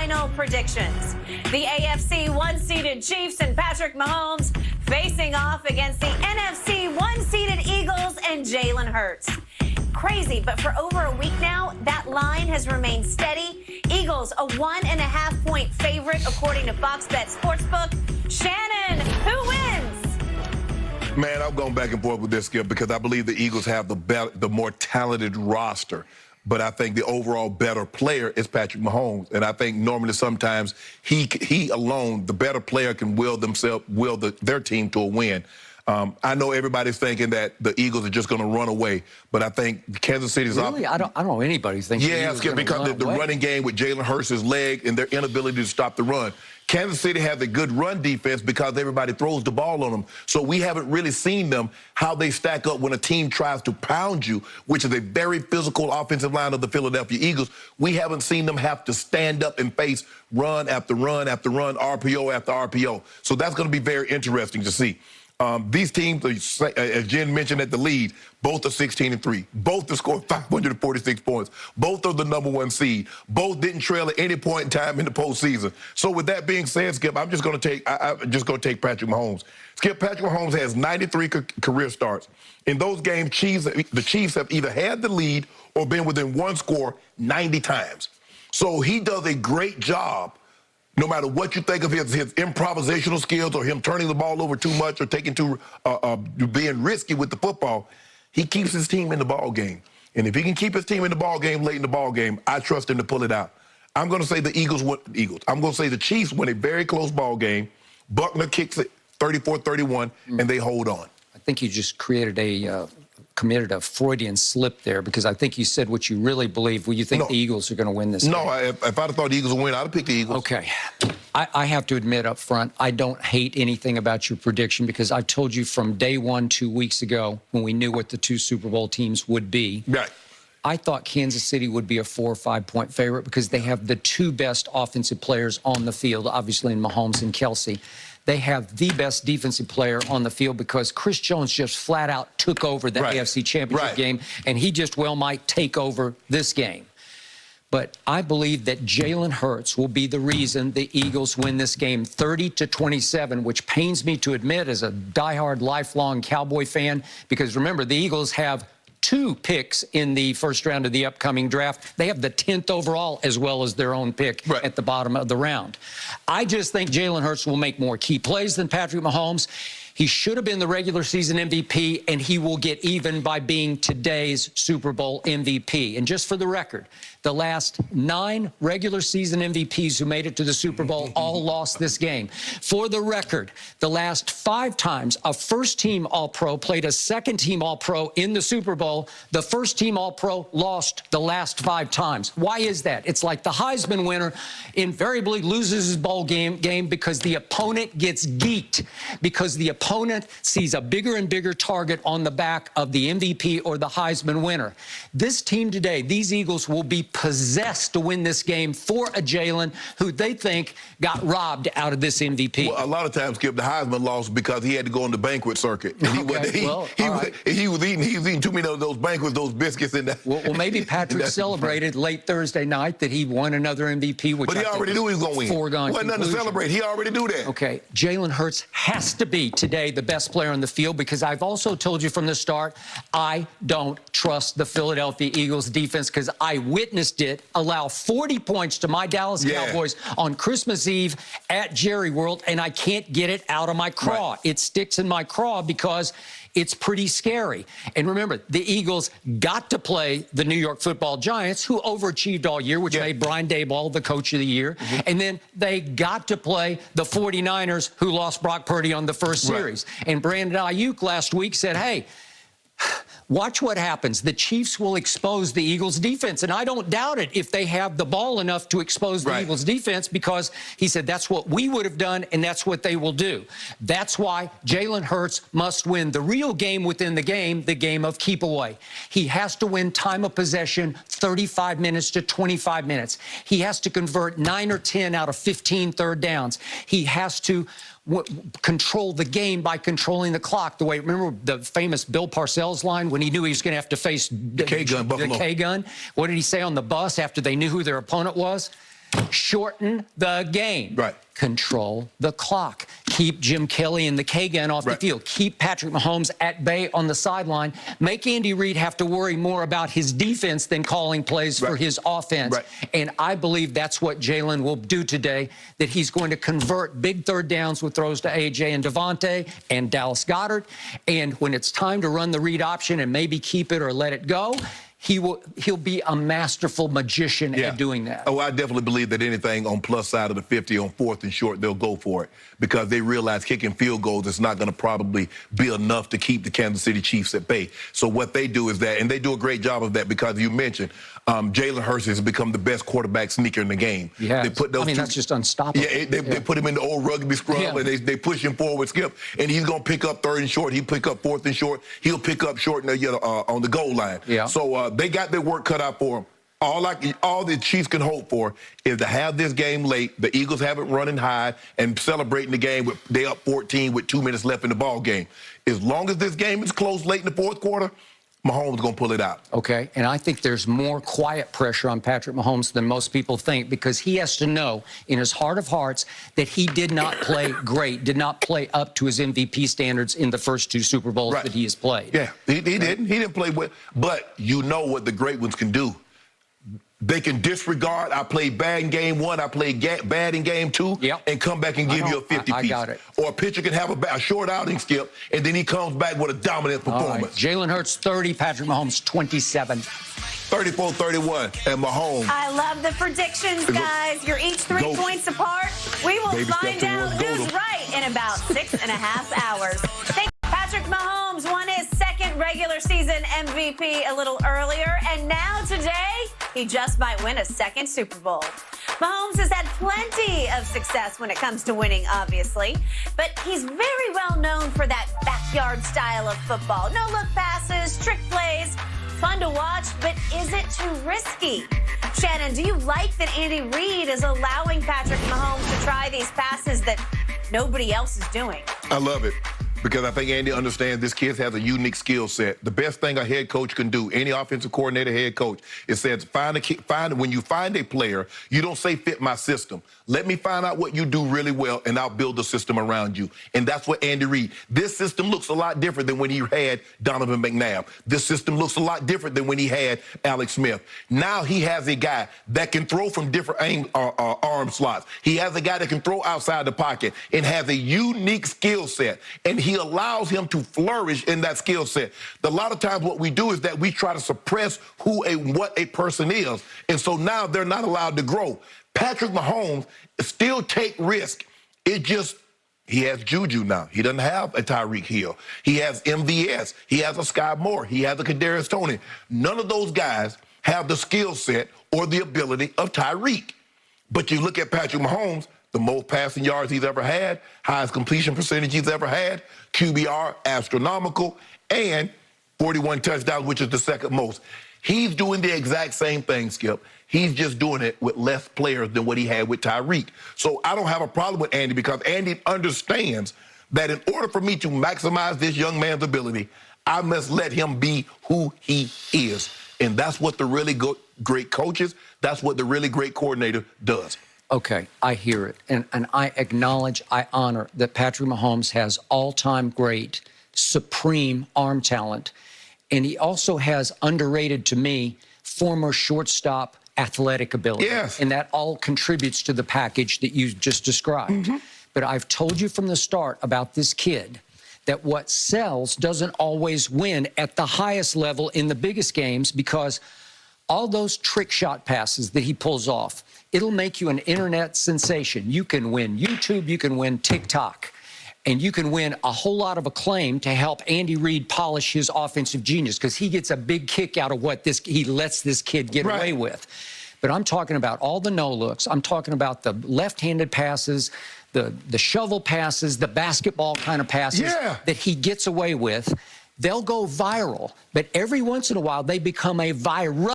final predictions. The AFC one-seeded Chiefs and Patrick Mahomes facing off against the NFC one-seeded Eagles and Jalen Hurts. Crazy, but for over a week now, that line has remained steady. Eagles a 1.5-point favorite according to Fox Bet Sportsbook. Shannon, who wins? Man, I'm going back and forth with this, Skip, because I believe the Eagles have the more talented roster. But I think the overall better player is Patrick Mahomes. And I think normally sometimes he alone, the better player, can will their team to a win. I know everybody's thinking that the Eagles are just going to run away, but I think Kansas City's really? I don't know anybody thinking. Yeah, Skip, because the running game with Jalen Hurts' leg and their inability to stop the run. Kansas City has a good run defense because everybody throws the ball on them. So we haven't really seen them, how they stack up when a team tries to pound you, which is a very physical offensive line of the Philadelphia Eagles. We haven't seen them have to stand up and face run after run after run, RPO after RPO. So that's going to be very interesting to see. These teams, as Jen mentioned at the lead, both are 16-3. Both have scored 546 points. Both are the #1 seed. Both didn't trail at any point in time in the postseason. So with that being said, Skip, I'm just going to take Patrick Mahomes. Skip, Patrick Mahomes has 93 career starts. In those games, the Chiefs have either had the lead or been within one score 90 times. So he does a great job. No matter what you think of his improvisational skills or him turning the ball over too much or being risky with the football, he keeps his team in the ball game. And if he can keep his team in the ball game late in the ball game, I trust him to pull it out. I'm going to say the Eagles. I'm going to say the Chiefs win a very close ball game. Buckner kicks it 34-31, and they hold on. I think you just committed a Freudian slip there, because I think you said what you really believe. Well, you think the Eagles are going to win this game. No, if I'd have thought the Eagles would win, I'd have picked the Eagles. Okay. I have to admit up front, I don't hate anything about your prediction, because I told you from day one 2 weeks ago, when we knew what the two Super Bowl teams would be, right, I thought Kansas City would be a 4 or 5 point favorite because they have the two best offensive players on the field, obviously in Mahomes and Kelsey. They have the best defensive player on the field because Chris Jones just flat out took over the AFC Championship game, and he just well might take over this game. But I believe that Jalen Hurts will be the reason the Eagles win this game 30-27, which pains me to admit as a diehard, lifelong Cowboy fan, because remember, the Eagles have 2 picks in the first round of the upcoming draft. They have the 10th overall as well as their own pick at the bottom of the round. I just think Jalen Hurts will make more key plays than Patrick Mahomes. He should have been the regular season MVP, and he will get even by being today's Super Bowl MVP. And just for the record, the last 9 regular season MVPs who made it to the Super Bowl all lost this game. For the record, the last 5 times a first-team All-Pro played a second-team All-Pro in the Super Bowl, the first-team All-Pro lost the last 5 times. Why is that? It's like the Heisman winner invariably loses his bowl game because the opponent gets geeked, because the opponent sees a bigger and bigger target on the back of the MVP or the Heisman winner. This team today, these Eagles, will be possessed to win this game for a Jalen who they think got robbed out of this MVP. Well, a lot of times, Skip, the Heisman lost because he had to go on the banquet circuit. And he was eating too many of those banquets, those biscuits. Well, maybe Patrick celebrated late Thursday night that he won another MVP. Which but he already knew he was going to win. Foregone wasn't nothing to celebrate. He already knew that. Okay, Jalen Hurts has to be today the best player on the field, because I've also told you from the start, I don't trust the Philadelphia Eagles defense, because I witnessed it allow 40 points to my Dallas Cowboys on Christmas Eve at Jerry World, and I can't get it out of my craw. It sticks in my craw because it's pretty scary. And remember, the Eagles got to play the New York Football Giants, who overachieved all year, which made Brian Daboll the coach of the year. And then they got to play the 49ers, who lost Brock Purdy on the first series. And Brandon Ayuk last week said, hey, watch what happens. The Chiefs will expose the Eagles' defense, and I don't doubt it if they have the ball enough to expose the Eagles' defense, because he said that's what we would have done, and that's what they will do. That's why Jalen Hurts must win the real game within the game of keep away. He has to win time of possession 35 minutes to 25 minutes. He has to convert 9 or 10 out of 15 third downs. He has to control the game by controlling the clock. The way, remember the famous Bill Parcells line when he knew he was going to have to face the K-gun, Buffalo. The K-gun? What did he say on the bus after they knew who their opponent was? Shorten the game. Right. Control the clock. Keep Jim Kelly and the K-Gun off the field. Keep Patrick Mahomes at bay on the sideline. Make Andy Reid have to worry more about his defense than calling plays for his offense. And I believe that's what Jalen will do today, that he's going to convert big third downs with throws to A.J. and Devontae and Dallas Goedert. And when it's time to run the read option and maybe keep it or let it go, he'll be a masterful magician at doing that. Oh, I definitely believe that anything on plus side of the 50 on 4th and short, they'll go for it because they realize kicking field goals is not going to probably be enough to keep the Kansas City Chiefs at bay. So what they do is that, and they do a great job of that because you mentioned Jalen Hurts has become the best quarterback sneaker in the game. They put those that's just unstoppable. Yeah, they put him in the old rugby scrum and they push him forward, Skip, and he's going to pick up 3rd and short. He'll pick up 4th and short. He'll pick up short on the goal line. So they got their work cut out for him. All the Chiefs can hope for is to have this game late. The Eagles have it running high and celebrating the game with they up 14 with 2 minutes left in the ball game. As long as this game is close late in the 4th quarter, Mahomes going to pull it out. Okay, and I think there's more quiet pressure on Patrick Mahomes than most people think because he has to know in his heart of hearts that he did not play great, did not play up to his MVP standards in the first 2 Super Bowls that he has played. Yeah, he didn't. He didn't play well. But you know what the great ones can do. They can disregard, I played bad in game 1, I played bad in game 2, and come back and give you a 50 piece. Got it. Or a pitcher can have a short outing, Skip, and then he comes back with a dominant performance. Jalen Hurts 30, Patrick Mahomes 27. 34-31, and Mahomes. I love the predictions, guys. You're each 3 points apart. We will find out who's right in about 6.5 hours. Thank you. Patrick Mahomes won his 2nd regular season MVP a little earlier, and now today, he just might win a 2nd Super Bowl. Mahomes has had plenty of success when it comes to winning, obviously, but he's very well known for that backyard style of football. No-look passes, trick plays, fun to watch, but is it too risky? Shannon, do you like that Andy Reid is allowing Patrick Mahomes to try these passes that nobody else is doing? I love it. Because I think Andy understands this kid has a unique skill set. The best thing a head coach can do, any offensive coordinator, head coach, is says when you find a player, you don't say fit my system. Let me find out what you do really well, and I'll build a system around you. And that's what Andy Reid. This system looks a lot different than when he had Donovan McNabb. This system looks a lot different than when he had Alex Smith. Now he has a guy that can throw from different arm slots. He has a guy that can throw outside the pocket and has a unique skill set. And he allows him to flourish in that skill set. A lot of times what we do is that we try to suppress what a person is. And so now they're not allowed to grow. Patrick Mahomes still take risk. He has Juju now. He doesn't have a Tyreek Hill. He has MVS. He has a Sky Moore. He has a Kadarius Toney. None of those guys have the skill set or the ability of Tyreek. But you look at Patrick Mahomes, the most passing yards he's ever had, highest completion percentage he's ever had, QBR astronomical, and 41 touchdowns, which is the 2nd most. He's doing the exact same thing, Skip. He's just doing it with less players than what he had with Tyreek. So I don't have a problem with Andy because Andy understands that in order for me to maximize this young man's ability, I must let him be who he is. And that's what the really great coaches, that's what the really great coordinator does. Okay, I hear it. And I acknowledge, I honor that Patrick Mahomes has all-time great, supreme arm talent. And he also has underrated, to me, former shortstop athletic ability. Yes. And that all contributes to the package that you just described. But I've told you from the start about this kid that what sells doesn't always win at the highest level in the biggest games because all those trick shot passes that he pulls off, it'll make you an internet sensation. You can win YouTube, you can win TikTok, and you can win a whole lot of acclaim to help Andy Reid polish his offensive genius because he gets a big kick out of what he lets this kid get away with. But I'm talking about all the no-looks. I'm talking about the left-handed passes, the shovel passes, the basketball kind of passes that he gets away with. They'll go viral, but every once in a while they become a viral.